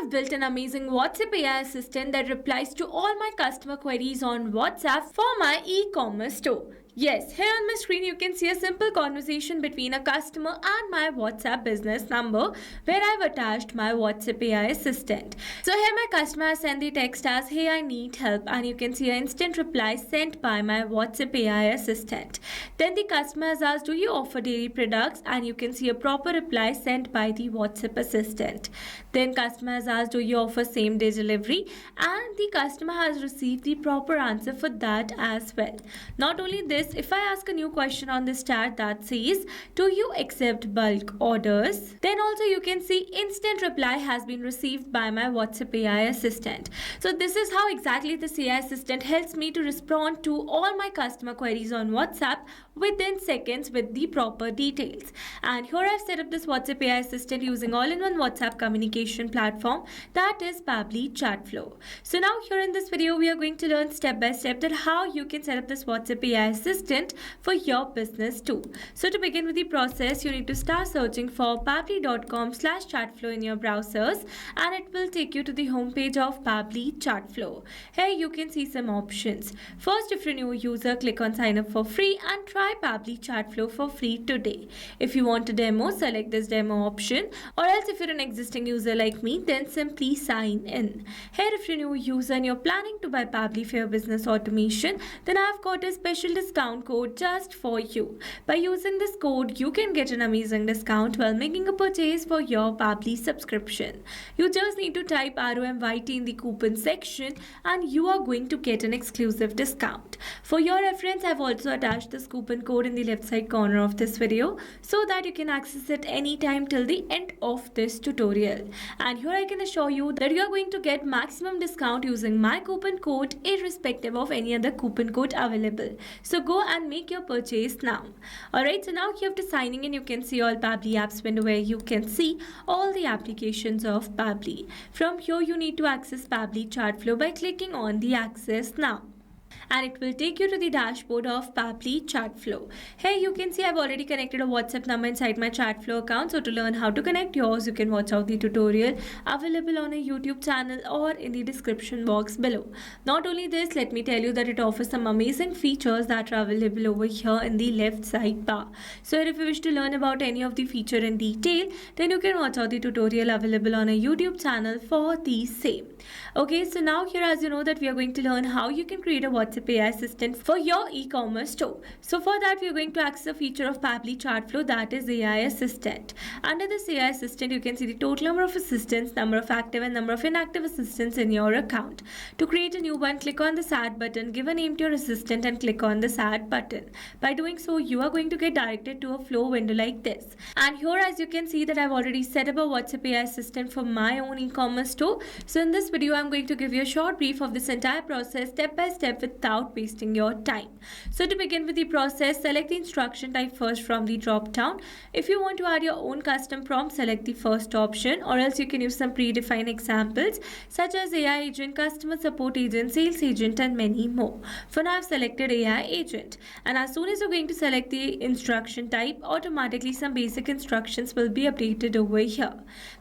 I've built an amazing WhatsApp AI assistant that replies to all my customer queries on WhatsApp for my e-commerce store. Yes, here on my screen you can see a simple conversation between a customer and my WhatsApp business number where I've attached my WhatsApp AI assistant. So here my customer has sent the text as, "Hey, I need help," and you can see an instant reply sent by my WhatsApp AI assistant. Then the customer has asked, "Do you offer dairy products?" and you can see a proper reply sent by the WhatsApp assistant. Then customer has asked, "Do you offer same day delivery?" and the customer has received the proper answer for that as well. Not only this, if I ask a new question on this chat that says, "Do you accept bulk orders?" then also you can see instant reply has been received by my WhatsApp AI assistant. So this is how exactly this AI assistant helps me to respond to all my customer queries on WhatsApp within seconds with the proper details. And here I've set up this WhatsApp AI assistant using all-in-one WhatsApp communication platform, that is Pabbly Chatflow. So now here in this video we are going to learn step by step that how you can set up this WhatsApp AI assistant for your business too. So to begin with the process, you need to start searching for pabbly.com/chatflow in your browsers, and it will take you to the homepage of Pabbly Chatflow. Here you can see some options. First, if you're a new user, click on sign up for free and try Pabbly Chatflow for free today. If you want a demo, select this demo option, or else if you're an existing user like me, then simply sign in. Here, if you're a new user and you're planning to buy Pabbly for your business automation, then I've got a special discount code just for you. By using this code, you can get an amazing discount while making a purchase for your Pabbly subscription. You just need to type ROMYT in the coupon section and you are going to get an exclusive discount. For your reference, I've also attached this coupon code in the left side corner of this video so that you can access it anytime till the end of this tutorial. And here I can assure you that you are going to get maximum discount using my coupon code irrespective of any other coupon code available. So go and make your purchase now. Alright, so now here after signing in, you can see all Pabbly apps window where you can see all the applications of Pabbly. From here you need to access Pabbly Chatflow by clicking on the access now, and it will take you to the dashboard of Pabbly Chatflow. Here you can see I've already connected a WhatsApp number inside my Chatflow account. So to learn how to connect yours, you can watch out the tutorial available on a YouTube channel or in the description box below. Not only this, let me tell you that it offers some amazing features that are available over here in the left side bar. So if you wish to learn about any of the feature in detail, then you can watch out the tutorial available on a YouTube channel for the same. Okay, so now here, as you know, that we are going to learn how you can create a WhatsApp AI assistant for your e-commerce store. So for that, we are going to access a feature of Pabbly Chatflow, that is AI assistant. Under this AI assistant, you can see the total number of assistants, number of active and number of inactive assistants in your account. To create a new one, click on this add button, give a name to your assistant and click on this add button. By doing so, you are going to get directed to a flow window like this. And here, as you can see, that I've already set up a WhatsApp AI assistant for my own e-commerce store. So in this video, I'm going to give you a short brief of this entire process step by step without wasting your time. So to begin with the process, select the instruction type first from the drop down. If you want to add your own custom prompt, select the first option, or else you can use some predefined examples such as AI agent, customer support agent, sales agent, and many more. For now, I've selected AI agent, and as soon as you're going to select the instruction type, automatically some basic instructions will be updated over here.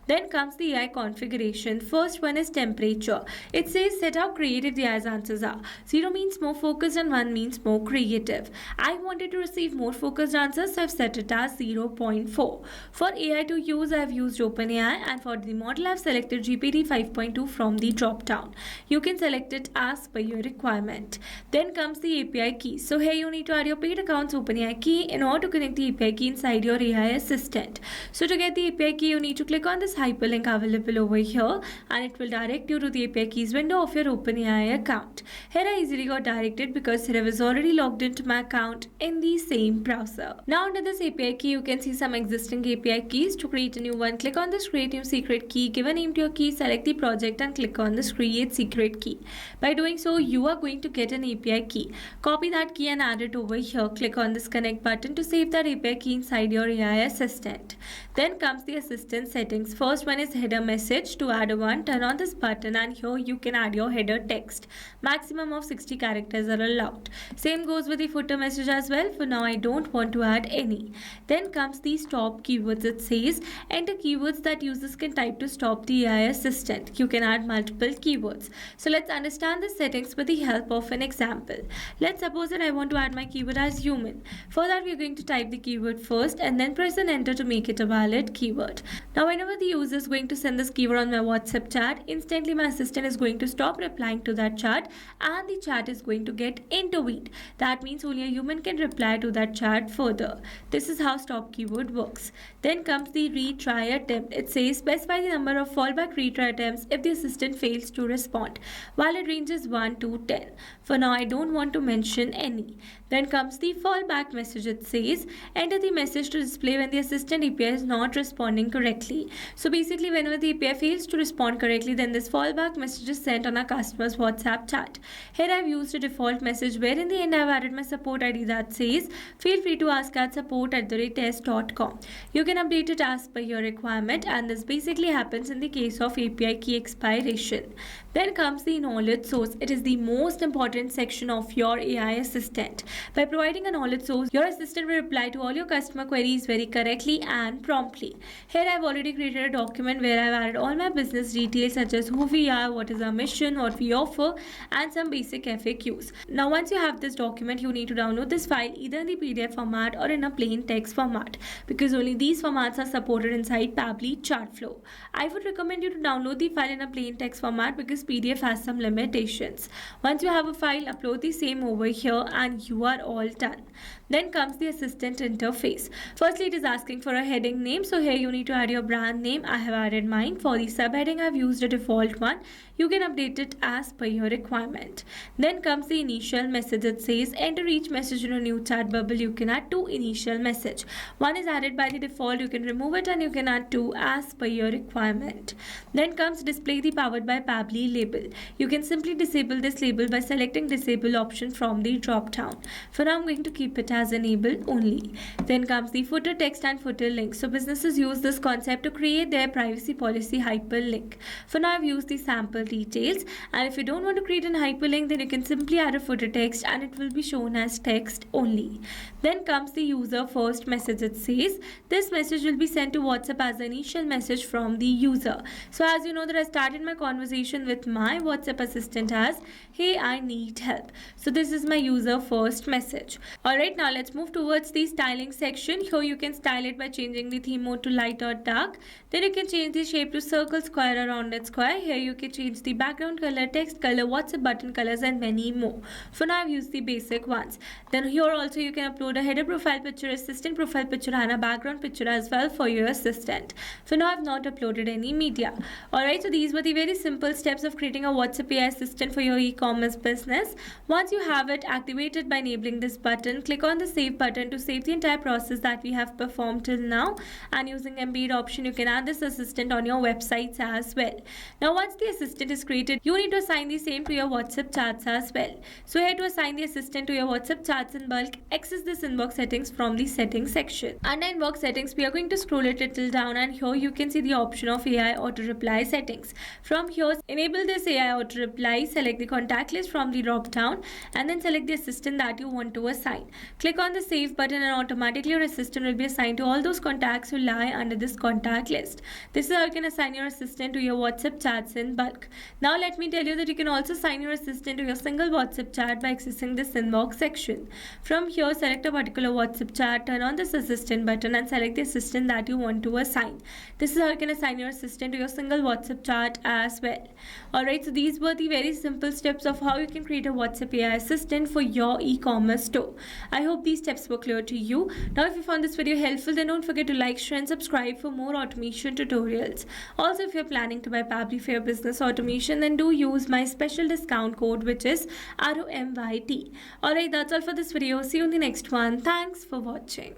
Then comes the AI configuration. First one is temperature. It says set how creative the AI's answers are. 0 means more focused and 1 means more creative. I wanted to receive more focused answers, so I've set it as 0.4. For AI to use, I've used OpenAI, and for the model, I've selected GPT 5.2 from the drop down. You can select it as per your requirement. Then comes the API key. So here you need to add your paid account's OpenAI key in order to connect the API key inside your AI assistant. So to get the API key, you need to click on this hyperlink available over here, and it will direct you to the API keys window of your OpenAI account. Here I easily got directed because here I was already logged into my account in the same browser. Now under this API key, you can see some existing API keys. To create a new one, click on this create new secret key, give a name to your key, select the project and click on this create secret key. By doing so, you are going to get an API key. Copy that key and add it over here. Click on this connect button to save that API key inside your AI assistant. Then comes the assistant settings. First one is header message. To add one, turn on this button and here you can add your header text. Maximum of 60 characters are allowed. Same goes with the footer message as well. For now, I don't want to add any. Then comes the stop keywords. It says enter keywords that users can type to stop the AI assistant. You can add multiple keywords. So let's understand the settings with the help of an example. Let's suppose that I want to add my keyword as human. For that, we're going to type the keyword first and then press an enter to make it a valid keyword. Now, whenever the user is going to send this keyword on my WhatsApp chat, instantly my assistant is going to stop replying to that chat and the chat is going to get intervened. That means only a human can reply to that chat further. This is how stop keyword works. Then comes the retry attempt. It says specify the number of fallback retry attempts if the assistant fails to respond. Valid range is 1 to 10. For now, I don't want to mention any. Then comes the fallback message. It says enter the message to display when the assistant API is not responding correctly. So basically, whenever the API fails to respond correctly, then this fallback message is sent on our customer's WhatsApp chat. Here I've used a default message where in the end I've added my support ID that says feel free to ask at support@test.com. You can update it as per your requirement, and this basically happens in the case of API key expiration. Then comes the knowledge source. It is the most important section of your AI assistant. By providing a knowledge source, your assistant will reply to all your customer queries very correctly and promptly. Here I've already created a document where I've added all my business details such as who we are, what is our mission, what we offer, and some basic FAQs. Now once you have this document, you need to download this file either in the PDF format or in a plain text format, because only these formats are supported inside Pabbly Chatflow. I would recommend you to download the file in a plain text format because PDF has some limitations. Once you have a file, upload the same over here and you are all done. Then comes the assistant interface. Firstly, it is asking for a heading name. So here you need to add your brand name. I have added mine. For the subheading, I've used a default one. You can update it as per your requirement. Then comes the initial message. It says enter each message in a new chat bubble. You can add 2 initial message. One is added by the default. You can remove it and you can add 2 as per your requirement. Then comes display the powered by Pabbly label. You can simply disable this label by selecting disable option from the drop down. For now, I'm going to keep it as enabled only. Then comes the footer text and footer link. So businesses use this concept to create their privacy policy hyperlink. For now, I've used the sample details, and if you don't want to create an hyperlink, then you can simply add a footer text and it will be shown as text only. Then comes the user first message. It says this message will be sent to WhatsApp as the initial message from the user. So as you know that I started my conversation with my WhatsApp assistant as hey, I need help. So this is my user first message. Alright, now let's move towards the styling section. Here you can style it by changing the theme mode to light or dark. Then you can change the shape to circle, square or rounded square. Here you can change the background color, text color, WhatsApp button colors and many more. For now I've used the basic ones. Then here also you can upload a header profile picture, assistant profile picture and a background picture as well for your assistant. For now I've not uploaded any media. Alright, so these were the very simple steps of creating a WhatsApp AI assistant for your e-commerce business. Once you have it activated by enabling this button, click on the save button to save the entire process that we have performed till now, and using embed option you can add this assistant on your websites as well. Now once the assistant is created, you need to assign the same to your WhatsApp chats as well. So here to assign the assistant to your WhatsApp chats in bulk, access this inbox settings from the settings section. Under inbox settings, we are going to scroll it little down and here you can see the option of AI auto reply settings. From here, enable this AI auto reply, select the contact list from the drop down and then select the assistant that you want to assign. Click on the save button and automatically your assistant will be assigned to all those contacts who lie under this contact list. This is how you can assign your assistant to your WhatsApp chats in bulk. Now let me tell you that you can also assign your assistant to your single WhatsApp chat by accessing this inbox section. From here, select a particular WhatsApp chat, turn on this assistant button and select the assistant that you want to assign. This is how you can assign your assistant to your single WhatsApp chat as well. Alright, so these were the very simple steps of how you can create a WhatsApp AI assistant for your e-commerce store. I hope these steps were clear to you. Now if you found this video helpful, then don't forget to like, share and subscribe for more automation tutorials. Also, if you're planning to buy Pabbly for your business automation, then do use my special discount code which is ROMYT. Alright, that's all for this video. See you in the next one. Thanks for watching.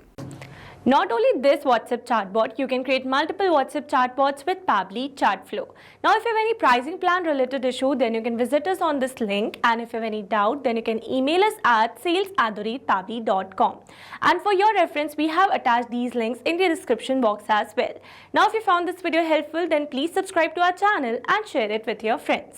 Not only this WhatsApp chatbot, you can create multiple WhatsApp chatbots with Pabbly Chatflow. Now, if you have any pricing plan related issue, then you can visit us on this link. And if you have any doubt, then you can email us at sales@pabbly.com. And for your reference, we have attached these links in the description box as well. Now, if you found this video helpful, then please subscribe to our channel and share it with your friends.